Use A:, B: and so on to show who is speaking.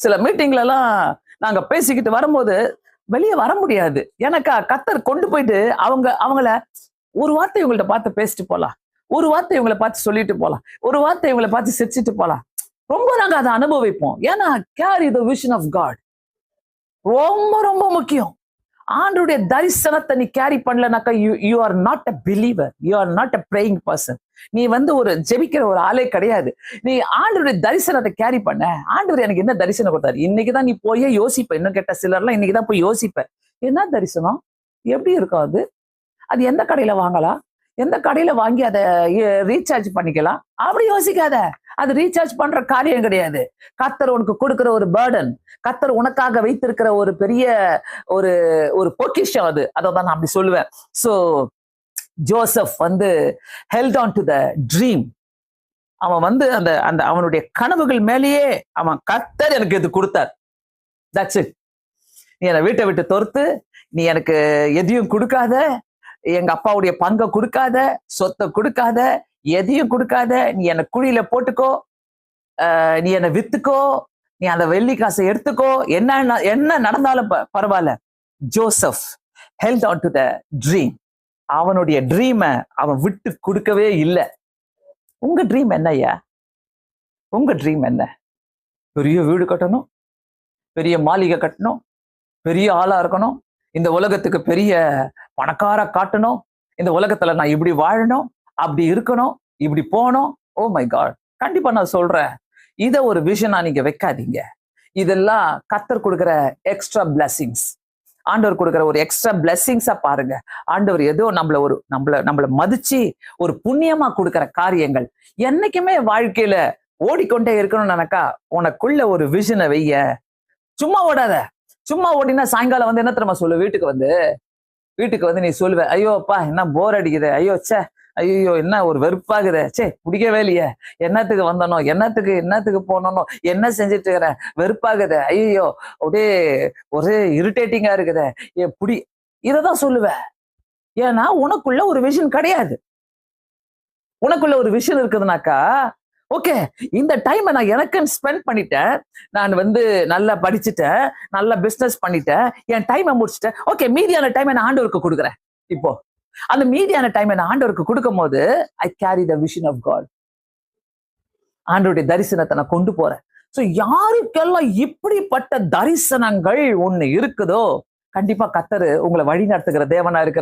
A: சில மீட்டிங்ல எல்லாம் நாங்க பேசிக்கிட்டு வரும்போது வெளியே வர முடியாது. எனக்கா கத்தர் கொண்டு போயிட்டு அவங்கள ஒரு வார்த்தை இவங்கள்ட்ட பார்த்து பேசிட்டு போலாம். ஒரு வார்த்தை இவங்கள பார்த்து சொல்லிட்டு போலாம். ஒரு வார்த்தை இவங்கள பார்த்து சிரிச்சிட்டு போலாம். ரொம்ப நாங்க அதை அனுபவிப்போம். ஏன்னா carry the vision of God ரொம்ப ரொம்ப முக்கியம். ஆண்டருடைய தரிசனத்தை நீ கேரி பண்ணலனாக்கா you are not a believer, you are not a praying person. நீ ஒரு ஜெபிக்கிற ஒரு ஆளே கிடையாது. நீ ஆண்டருடைய தரிசனத்தை கேரி பண்ண. ஆண்டவர் எனக்கு என்ன தரிசனம் கொடுத்தாரு? இன்னைக்குதான் நீ போய் யோசிப்ப. இன்னும் கேட்ட சிலர்லாம் இன்னைக்குதான் போய் யோசிப்ப. என்ன தரிசனம்? எப்படி இருக்கும் அது? அது எந்த கடையில வாங்கலாம்? எந்த கடையில வாங்கி அதை ரீசார்ஜ் பண்ணிக்கலாம்? அப்படி யோசிக்காத. அது ரீசார்ஜ் பண்ற காரியம் கிடையாது. கர்த்தர் உனக்கு கொடுக்கிற ஒரு பர்டன், கர்த்தர் உனக்காக வைத்திருக்கிற ஒரு பெரிய ஒரு ஒரு பொக்கிஷம் அது. அதான் நான் அப்படி சொல்லுவேன். So Joseph held on to the dream. அவன் அந்த அந்த அவனுடைய கனவுகள் மேலேயே கர்த்தர் எனக்கு இது கொடுத்தார். That's it. நீ என்னை வீட்டை விட்டு துரத்து, நீ எனக்கு எதையும் கொடுக்காத, எங்க அப்பாவுடைய பங்கை கொடுக்காத, சொத்தை கொடுக்காத, எதையும் கொடுக்காத, நீ என்னை குழியில போட்டுக்கோ, நீ என்னை வித்துக்கோ, நீ அந்த வெள்ளி காசை எடுத்துக்கோ, என்ன நடந்தாலும் பரவாயில்ல. Joseph held on to the dream. அவனுடைய ட்ரீமை அவன் விட்டு கொடுக்கவே இல்லை. உங்க ட்ரீம் என்ன ஐயா? உங்க ட்ரீம் என்ன? பெரிய வீடு கட்டணும், பெரிய மாளிகை கட்டணும், பெரிய ஆளா இருக்கணும், இந்த உலகத்துக்கு பெரிய பணக்கார காட்டணும், இந்த உலகத்துல நான் இப்படி வாழணும், அப்படி இருக்கணும், இப்படி போகணும். ஓ மை காட், கண்டிப்பா நான் சொல்றேன், இத ஒரு விஷனா நீங்க வைக்காதீங்க. இதெல்லாம் கர்த்தர் கொடுக்கிற எக்ஸ்ட்ரா பிளஸிங்ஸ். ஆண்டவர் கொடுக்கிற ஒரு எக்ஸ்ட்ரா பிளஸிங்ஸா பாருங்க. ஆண்டவர் ஏதோ நம்மள மதிச்சு ஒரு புண்ணியமா கொடுக்கிற காரியங்கள். என்னைக்குமே வாழ்க்கையில ஓடிக்கொண்டே இருக்கணும்னு நினைக்கா உனக்குள்ள ஒரு விஷனை வைய. சும்மா ஓடாத. சும்மா ஓடினா சாயங்காலம் என்ன தெரியுமா சொல்லு? வீட்டுக்கு நீ சொல்லுவ, ஐயோ அப்பா என்ன போர் அடிக்குது, ஐயோ சே, ஐயோ என்ன ஒரு வெறுப்பாகுது, சே பிடிக்கவே இல்லையே, என்னத்துக்கு வந்தனோ, என்னத்துக்கு போனோம், என்ன செஞ்சுட்டு இருக்கிறேன், வெறுப்பாகுது, ஐயோ அப்படியே ஒரே இரிட்டேட்டிங்கா இருக்குது, இததான் சொல்லுவேன். ஏன்னா உனக்குள்ள ஒரு விஷன் கிடையாது. உனக்குள்ள ஒரு விஷன் இருக்குதுனாக்கா, ஓகே இந்த டைமை நான் எனக்குன்னு ஸ்பெண்ட் பண்ணிட்டேன், நான் நல்லா படிச்சுட்டேன், நல்லா பிசினஸ் பண்ணிட்டேன், என் டைமை முடிச்சுட்டேன், ஓகே மீதியான டைமை நான் ஆண்டவருக்கு கொடுக்குறேன். இப்போ அந்த மீதியான டைமை நான் ஆண்டவருக்கு கொடுக்கும் போது I carry the vision of God. ஆண்டவருடைய தரிசனத்தை நான் கொண்டு போறேன். சோ யாருக்கெல்லாம் இப்படிப்பட்ட தரிசனங்கள் ஒண்ணு இருக்குதோ, கண்டிப்பா கர்த்தர் உங்களை வழி நடத்துகிற தேவனா இருக்கிற